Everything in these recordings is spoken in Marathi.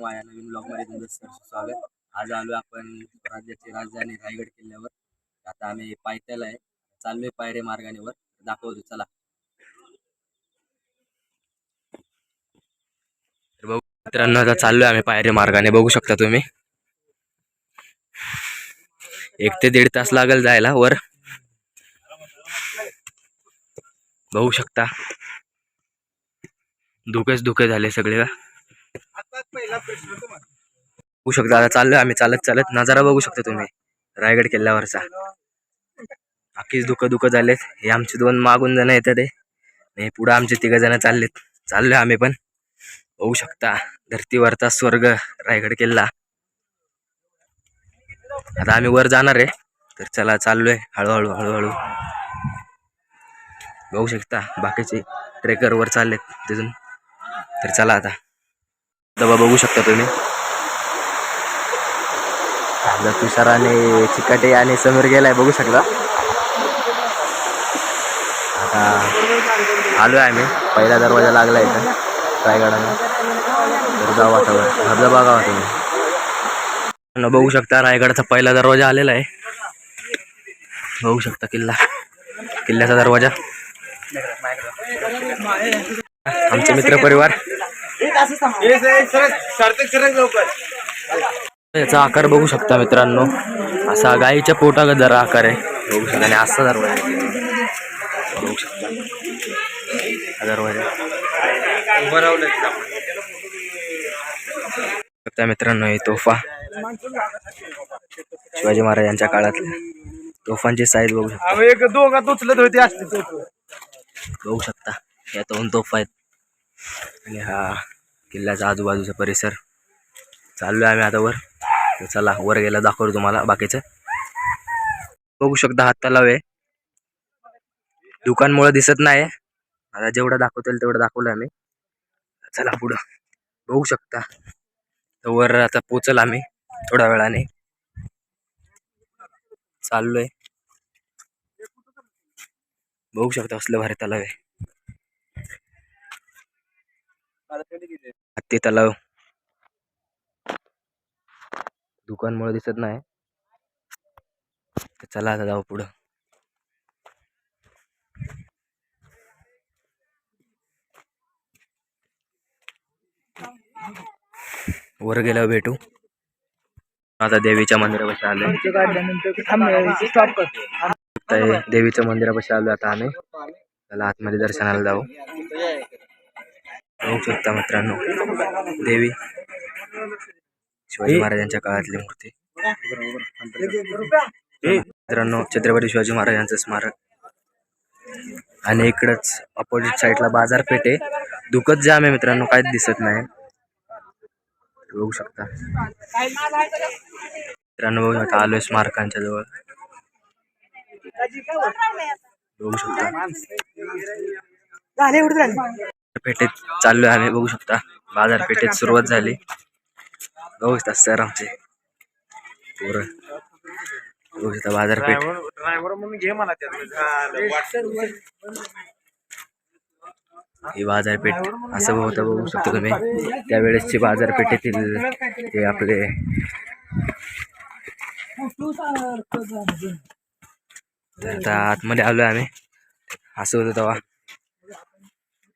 माझ्या नवीन ब्लॉगमध्ये तुमचं सहर्ष स्वागत. आज आलो आपण राज्याची राजधानी रायगड किल्ल्यावर. आता आम्ही पायथ्याला आहे, चाललोय पायरे मार्गानेवर. दाखवतो चला. तर बघू मित्रांनो, आता चाललोय आम्ही पायरे मार्गाने. बघू शकता तुम्ही 1 ते 1.5 तास लागेल जायला वर. बघू शकता धुके झाले सगळे. बघू शकता आता चाललोय आम्ही चालत चालत. नजारा बघू शकता तुम्ही रायगड किल्ल्यावरचा. अख्खीच धुकं झालेत. हे आमचे 2 मागून जण येतात हे पुढे आमचे 3 जण चाललेत. चाललोय आम्ही पण. बघू शकता धरतीवरचा स्वर्ग रायगड किल्ला. आता आम्ही वर जाणार आहे, तर चला चाललोय हळूहळू. बघू शकता बाकीचे ट्रेकर वर चाललेत तिथून. तर चला आता दबा बघू शकता तुम्ही. तुषार आणि चिकाटे आणि समीर गेलाय बघू शकता. आता आलोय आम्ही. पहिला दरवाजा लागला इथं रायगडाला. तर जाऊ आता वर. धबधबा बघा तुम्ही. बघू शकता रायगडचा पहिला दरवाजा आलेला आहे. बघू शकता किल्ल्याचा दरवाजा. आमचे मित्र परिवार. याचा आकार बघू शकता मित्रांनो, असा गाईच्या पोटागत जरा आकार आहे. बघू शकता आणि असा दरवाजा बघू शकता. दरवाजा मित्रांनो, ही तोफा शिवाजी महाराजांच्या काळातल्या तोफांची साईज बघू शकता. बघू शकता या 2 तोफा आहेत. आणि हा किल्ल्याचा आजूबाजूचा परिसर. चाललोय आम्ही आता वर. तर चला वर गेला दाखवतो तुम्हाला बाकीचं. बघू शकता हा तलाव आहे. दुकानमुळे दिसत नाही. आता जेवढं दाखवता येईल तेवढं दाखवलं आम्ही. चला पुढं. बघू शकता वर आता पोचल आम्ही थोड्या वेळाने. चाललोय. बघू शकता असलं भारी तलाव आहे. हत्ती तलाव. दुकानमुळे दिसत नाही. चला आता जाऊ पुढं. वर गेल्यावर भेटू. आता देवीच्या मंदिरापाशी आलोय. देवीच्या मंदिरापाशी आलोय आता आम्ही. त्याला आतमध्ये दर्शनाला जाऊ. बघू शकता मित्रांनो देवी शिवाजी महाराजांच्या काळातली मूर्ती. मित्रांनो छत्रपती शिवाजी महाराजांचं स्मारक. आणि इकडच अपोजिट साईडला बाजारपेठ आहे. दुखत जाम आहे मित्रांनो, काहीच दिसत नाही. बघू शकता मित्रांनो. बघू शकता आलोय स्मारकांच्या जवळ. बघू शकता पेठेत चाललोय आम्ही. बघू शकता बाजारपेठेत सुरुवात झाली. बघू शकता सर आमचे पोरं. बघू शकता बाजारपेठ. ही बाजारपेठ असं होतं बघू शकता तुम्ही. त्यावेळेसची बाजारपेठेतील ते आपले आता आतमध्ये आलोय आम्ही. असं होतं तेव्हा.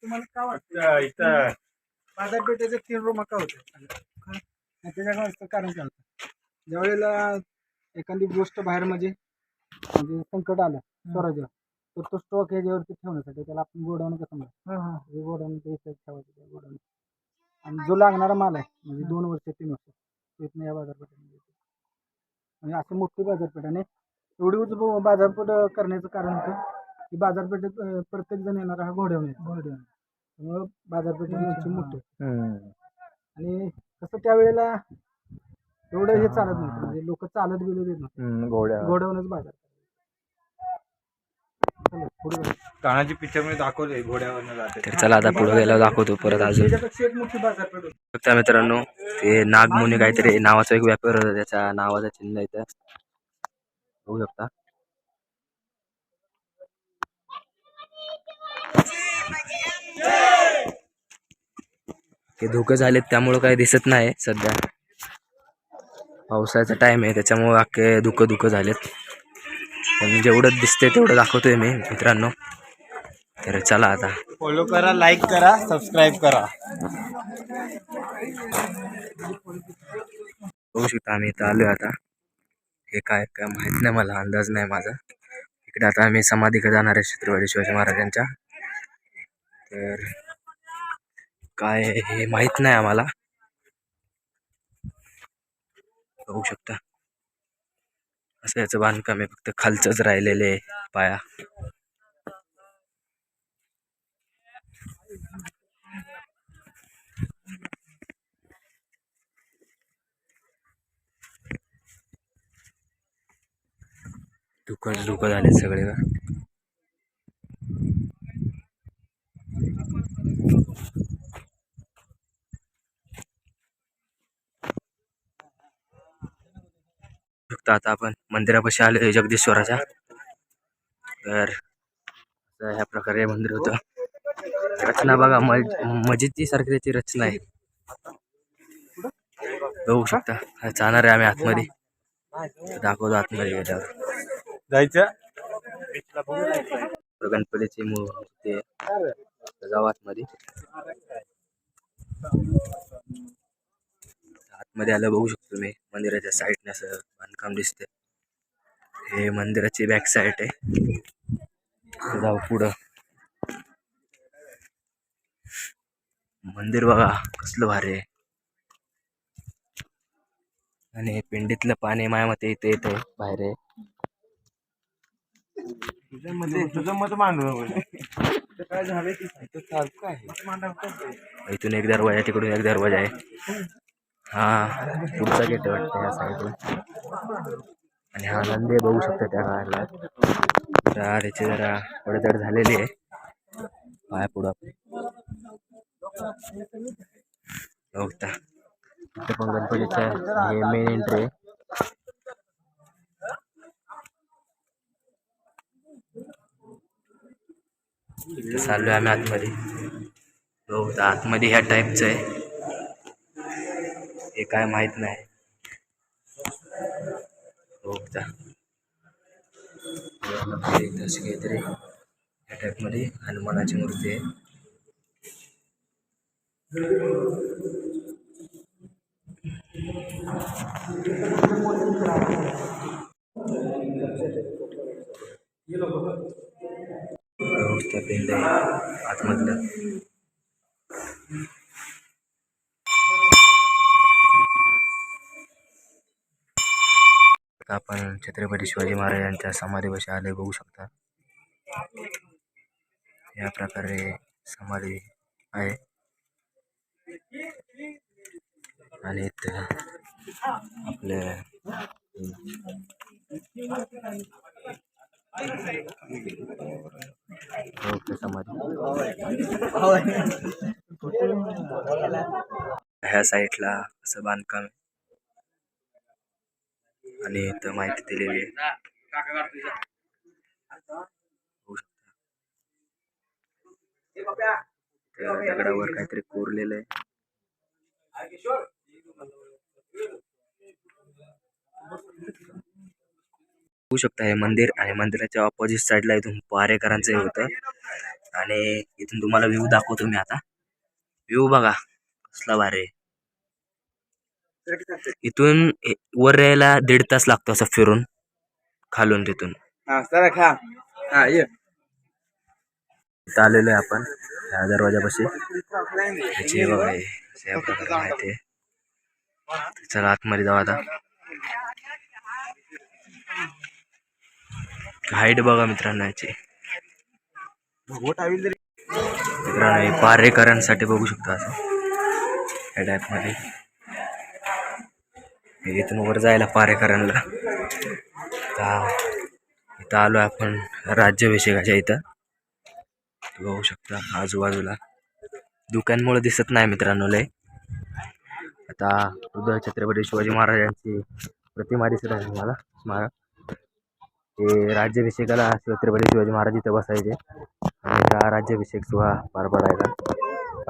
तुम्हाला काय वाटतं इथं बाजारपेठेचे 3 रूम का होते? त्याच्या कारण काय होतं, ज्यावेळेला एखादी गोष्ट बाहेर म्हणजे संकट आलं स्वराज्य, तर तो स्टॉक ह्याच्यावरती ठेवण्यासाठी त्याला आपण गोडाऊन कसं म्हणतो, गोडाऊन ठेवायचं गोडाऊन. आणि जो लागणारा माल आहे म्हणजे 2 वर्ष 3 वर्ष तिथनं या बाजारपेठेमध्ये म्हणजे अशी मोठी बाजारपेठ. आणि एवढी बाजारपेठ करण्याचं कारण होतं की बाजारपेठेत प्रत्येक जण येणारा हा घोड्यावर त्यामुळं बाजारपेठेची उंची मोठी. आणि कसं त्यावेळेला एवढं हे चालत नव्हतं, म्हणजे लोक चालत गेले देत नव्हते, घोड्यावरच बाजार. तानाजी पिक्चर मध्ये दाखवले घोड्यावर जाते. तर चला आता पुढे गेल्यावर दाखवतो परत अजून. त्याच्यापेक्षा एक मोठी बाजारपेठ होती. बघता मित्रांनो ते नागमुनी काहीतरी नावाचा एक व्यापार होता, त्याच्या नावाचा चिन्ह इथं बघू शकता. ते धुकं झालेत त्यामुळं काही दिसत नाही सध्या. पावसाचा टाइम आहे त्याच्यामुळं अख्खे धुकं झालेत. पण जेवढं दिसतंय तेवढं दाखवतोय मी मित्रांनो. तर चला आता फॉलो करा, लाईक करा, सबस्क्राईब करा. बघू शकता आम्ही इथं आलोय आता. हे काय काय माहित नाही मला, अंदाज नाही माझा. इकडे आता आम्ही समाधीकडे जाणार आहे छत्रपती शिवाजी महाराजांच्या. तर काय हे माहित नाही आम्हाला. बघू शकता असं याचं बांधकाम आहे, फक्त खालचंच राहिलेले पाया. धुकं झाले सगळे का. आता आपण मंदिरापाशी आलो जगदीश्वराच्या. तर ह्या प्रकारे मंदिर होतं. रचना बघा मस्जिदी सारखी त्याची रचना आहे. बघू शकता. जाणार आहे आम्ही आतमध्ये, दाखवतो आतमध्ये गेल्यावर. जायचं गणपतीची मूर्ती जाऊ आतमध्ये. आतमध्ये आलं बघू शकतो तुम्ही. मंदिराच्या साईडने असं बांधकाम दिसतंय. हे मंदिराची बॅक साईड आहे. जाऊ पुढं. मंदिर बघा कसलं भारी आहे. आणि पिंडीतलं पाणी माया मते इथे येते बाहेर आहे. तुझं मत मांडू काय झालं की इथून एक दरवाजा आहे, तिकडून एक दरवाजा आहे. हा पुढचा गेट आहे वाटतं ह्या साईडला. आणि हा नंदी बघू शकता त्या काळाला. त्याची जरा पडझड झालेली आहे. पाया पुढं बघता. इथे पण गणपतीच्या हे मेन एंट्री आहे. चाललोय आम्ही आतमध्ये. बघता आतमध्ये ह्या टाईपचं आहे. हे काय माहित नाही. बघता तशी काहीतरी या टाईपमध्ये हनुमानाची मूर्ती आहे. त्या पिंड आहे आतमधलं. आपण छत्रपती शिवाजी महाराजांच्या समाधीपाशी आले बघू शकता. या प्रकारे समाधी आहे. आणि इथं आपल्या समाधी ह्या साईडला असं बांधकाम आहे. आणि इथं माहिती दिलेली आहे. त्या दगडावर काहीतरी कोरलेलं आहे. बघू शकता हे मंदिर. आणि मंदिराच्या ऑपोजिट साईडला इथून पारेकरांचं हे होतं. आणि इथून तुम्हाला व्ह्यू दाखवतो मी आता. व्ह्यू बघा कसला भारी. इथून वर यायला 1.5 तास लागतो असं फिरून खालून तिथून. इथं आलेलो आहे आपण ह्या दरवाजापाशी. याची बघा या प्रकारे माहिती आहे. चला आतमध्ये जाऊ आता. हाईट बघा मित्रांनो याची. मित्रांनो पारेकरांसाठी बघू शकता असं या टाईप मध्ये. इथून वर जायला पारेकरांना. इथं आलो आपण राज्याभिषेकाच्या इथं. बघू शकता आजूबाजूला दुकानमुळे दिसत नाही मित्रांनो लय. आता उद्धव छत्रपती शिवाजी महाराजांची प्रतिमा दिसत आहे तुम्हाला स्मारक. ते राज्याभिषेकाला छत्रपती शिवाजी महाराज इथं बसायचे. आणि हा राज्याभिषेक सोहळा पार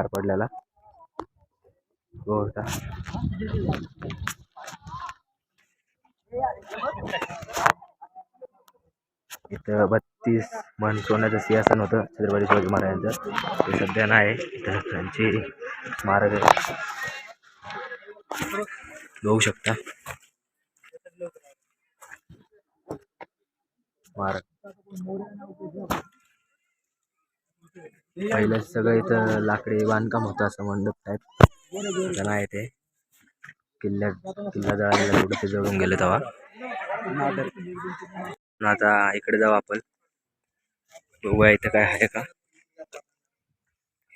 पडलेला. गोटा इथं 32 मन सोन्याचं सिंहासन होतं छत्रपती शिवाजी महाराजांचं. ते सध्या नाही. इथं त्यांची स्मारक आहे. बघू शकता स्मारक. पहिलं सगळं इथं लाकडी बांधकाम होतं असं मंडप टाईप. आता नाही ते किल्ला जळालेला थोडं ते जळून गेलं तेव्हा. आता इकडे जाऊ आपण, बघूया इथं काय आहे का.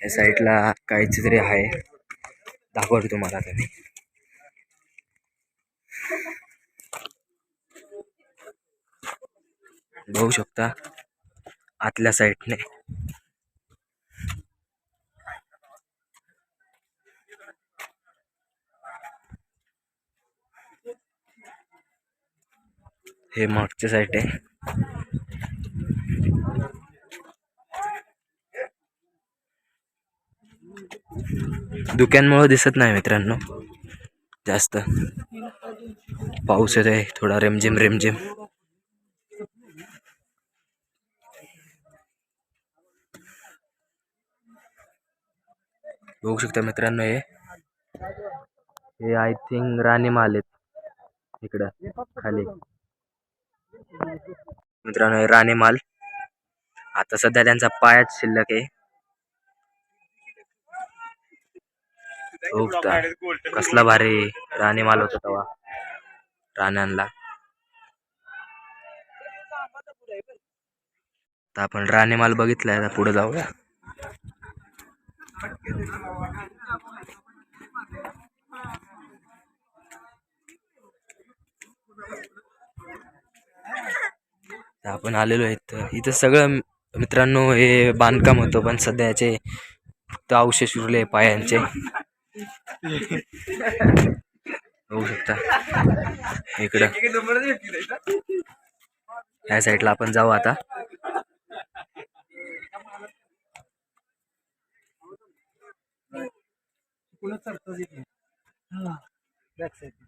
या साईडला काहीच तरी आहे, दाखवतो तुम्हाला तुम्ही. बघू शकता आतल्या साईडने हे मागच्या साईड आहे. धुक्यांमुळे दिसत नाही मित्रांनो जास्त. पाऊस येतोय थोडा रिमझिम रिमझिम. बघू शकता मित्रांनो हे आय थिंक राणीमाल आहेत इकडं खाली. मित्रांनो हे राणीमाल. आता सध्या त्यांचा पायच शिल्लक आहे. बघता कसला भारी राणीमाल होता तेव्हा राण्यांना. तर आपण राणीमाल बघितलाय. आता पुढे जाऊया. आपण आलेलो आहे इथं सगळं मित्रांनो हे बांधकाम होतं, पण सध्या याचे फक्त अवशेष उरले पायांचे. होऊ शकता इकडं ह्या साईडला आपण जाऊ आता.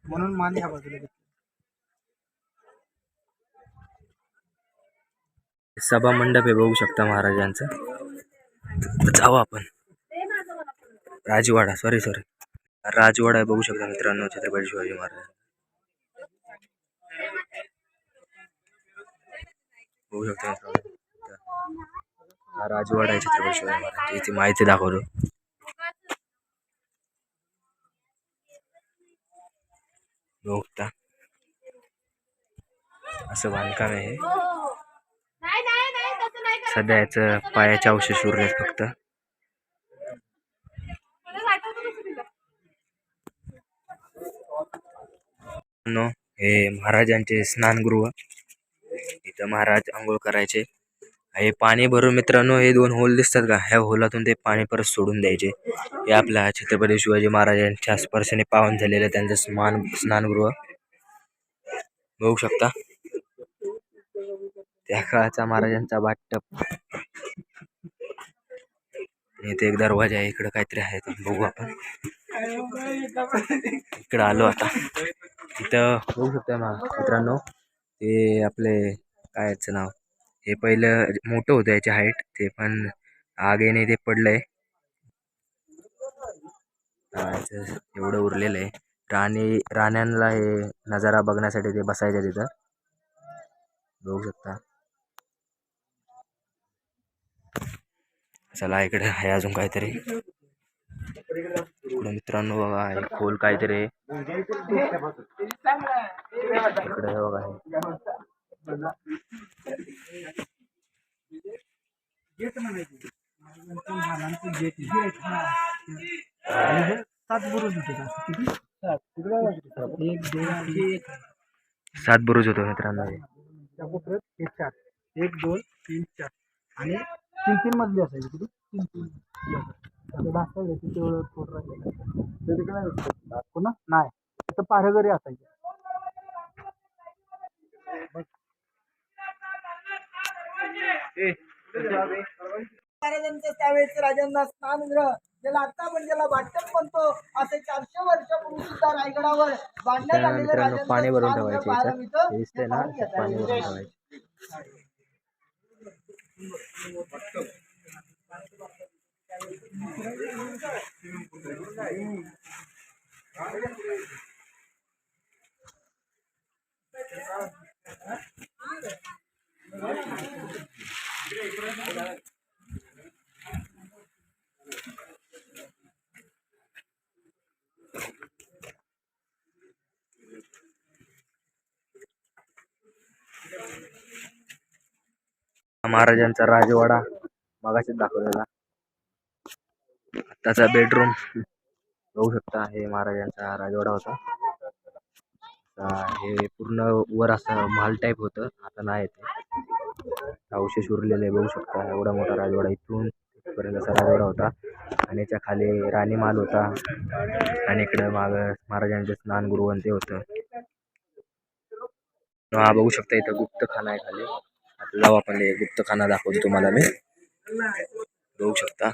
म्हणून मान ह्या बाजूला घेतली. सभा मंडप आहे बघू शकता महाराजांचं. जाऊ आपण. राजवाडा सॉरी राजवाडा आहे बघू शकता मित्रांनो छत्रपती शिवाजी महाराज. बघू शकता हा राजवाडा आहे छत्रपती शिवाजी महाराज. इथे माहिती दाखवतो. बघता असं बांधकाम आहे. सध्या याचं पायाचे अवशेष उरलेत फक्त. हे महाराजांचे स्नानगृह. इथं महाराज आंघोळ करायचे. हे पाणी भरून मित्रांनो हे 2 होल दिसतात का, ह्या होलातून ते पाणी परत सोडून द्यायचे. हे आपल्या छत्रपती शिवाजी महाराजांच्या स्पर्शाने पावन झालेलं त्यांचं स्नानगृह बघू शकता. त्या काळाचा महाराजांचा बाथटब. इथे एक दरवाजा आहे. इकडे काहीतरी आहे बघू आपण. इकडे आलो आता. इथं बघू शकता मित्रांनो ते आपले काय याचं नाव, हे पहिलं मोठं होतं याची हाईट, ते पण आगीने ते पडलंय. एवढं उरलेलं आहे. राण्यांना हे नजारा बघण्यासाठी ते बसायचे तिथं बघू शकता. चला इकडे आहे अजून काहीतरी. इकडे मित्रांनो बघा हे खोल काहीतरी इकडे बघा. गेट म्हणायचे महालांचं गेट. 7 बुरुज होते. किती? 7. 1 2 3 7 बुरुज होतो मित्रांनो. हे 4. 1 2 3 4 आणि 3 मजली असायची. किती? 3 पुन्हा नाही तर पारघरी असायचे. महाराजांचं त्यावेळेस राजांना स्नानगृह ज्याला आता आपण ज्याला वाटप म्हणतो, असे 400 वर्षापूर्वी सुद्धा रायगडावर बांधण्यात त्या आलेले मित्रांनो राजांचं पाणी भरून स्थान ठेवायचे पाहायला याच्यात मिळतं. हे दिसतंय हे ना, पाहून घ्या. पाणी भरून ठेवायचे. महाराजांचा राजवाडा मगाशीच दाखवलेला. आत्ताचा बेडरूम बघू शकता. हे महाराजांचा राजवाडा होता. हे पूर्ण वर असं महाल टाईप होतं, आता नाही ते अवशेष उरलेले बघू शकता. एवढा मोठा राजवाडा इथून पर्यंत असा राजवाडा होता आणि याच्या खाली राणीमाल होता आणि इकडे माग महाराजांचे स्नानगृह ते होतं. हा बघू शकता इथं गुप्तखाना आहे खाली. आता जाऊ आपण गुप्तखाना दाखवतो तुम्हाला मी. बघू शकता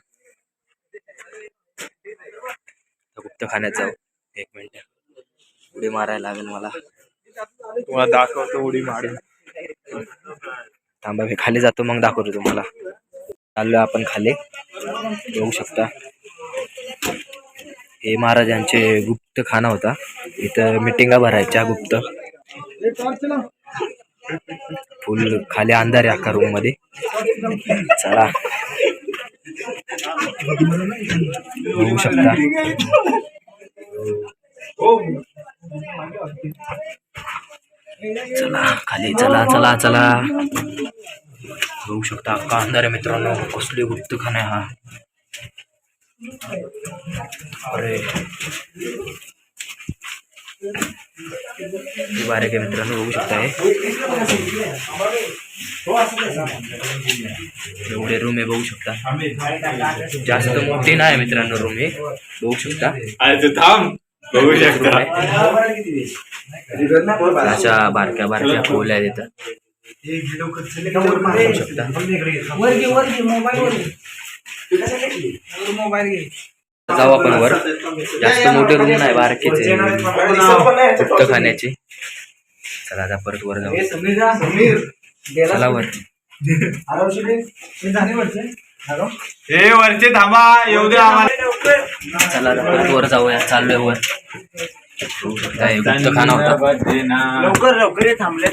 गुप्तखान्यात जाऊ. एक मिनिट उडी मारायला लागेल मला. तुम्हाला दाखवतो उडी मारून. थांबा मी खाली जातो मग दाखवतो तुम्हाला. चाललोय आपण खाली. बघू शकता हे महाराजांचे गुप्तखाना होता. इथं मिटिंगा भरायच्या गुप्त. फुल खाली अंधार आहे अख्खा रूम मध्ये. चला बघू शकता. चला खाली चला चला चला. बघू शकता अख्खा अंधार आहे मित्रांनो. कसली गुप्तखाना आहे हा. अरे बारीक आहे मित्रांनो. बघू शकता एवढे रूम आहे. बघू शकता जास्त मोठी नाही मित्रांनो रूम आहे. बघू शकता बघू शकता अशा बारक्या बारक्या खोल्या आहेत इथं. बघू शकता जाऊ आपण वर. जास्त मोठे रूम नाही बारकेचे गुप्तखान्याचे. चला आता परत वर जाऊ. चला वर. हे वरचे थांबा येऊ दे आम्हाला. चला आता परत वर जाऊया. चाललोय वर. बघू शकता हे गुप्तखाना होता. लवकर लवकर थांबले.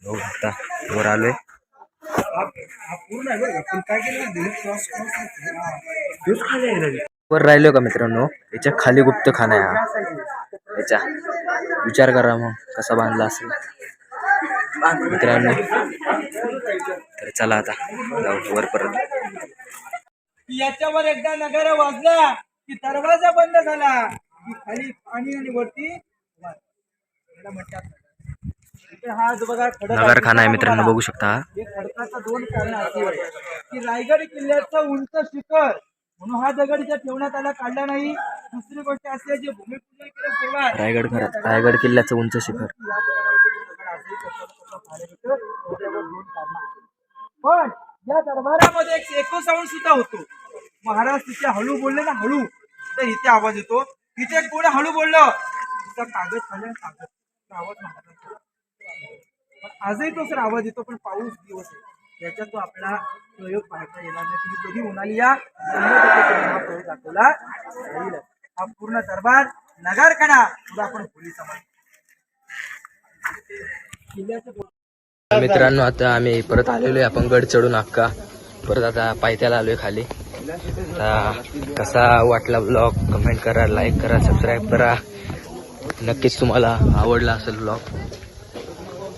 बघू शकता वर आलोय. वर राहिलो का मित्रांनो. याच्या खाली गुप्तखाना आहे हा. याच्या विचार करा मग कसा बांधला असेल मित्रांनो. तर चला आता जाऊ वर परत. याच्यावर एकदा नगारा वाजला की दरवाजा बंद झाला की खाली पाणी आणि वरती हा जो बघा नगरखाना आहे मित्रांनो. बघू शकता हे खडकाचं 2 कारण अशी आहे की रायगड किल्ल्याचं उंच शिखर म्हणून हा दगड इथे ठेवण्यात आला, काढला नाही. दुसरी गोष्ट अशी आहे जे भूमिपूजन केलं तेव्हा रायगड किल्ल्याचं उंच शिखर. पण या दरबारामध्ये एक एको साऊंड सुद्धा होतो. महाराज तिथे हळू बोलले ना, हळू, तर इथे आवाज येतो. तिथे कोणी हळू बोललं तिचा कागद खाल्ला, कागद आवाज महाराजांचा. पण आजही तो सर आवाज येतो. पण पाऊस दिवस आहे याच्यात तो आपला प्रयोग पाहता येणार नाही. तुम्ही कधी म्हणाली या 100% हा प्रयोग दाखवला जाईल. हा पूर्ण दरबार नगारखाना पुढे आपण पोलीस समाज किल्ल्याचं. मित्रांनो आता आम्ही परत आलेलो आहे. आपण गड चढून अक्का परत आता पायथ्याला आलोय खाली. आता कसा वाटला ब्लॉग कमेंट करा, लाईक करा, सबस्क्राईब करा. नक्कीच तुम्हाला आवडला असेल ब्लॉग.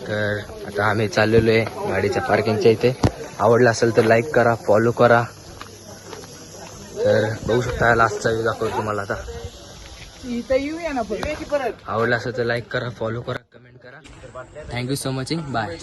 तर आता आम्ही चाललेलो आहे गाडीच्या पार्किंगच्या इथे. आवडला असेल तर लाईक करा, फॉलो करा. तर बघू शकता लास्टचा व्ह्यू दाखवतो तुम्हाला आता. इथं येऊया ना परत. आवडला असेल तर लाईक करा, फॉलो करा, कमेंट करा. Thank you so much. बाय.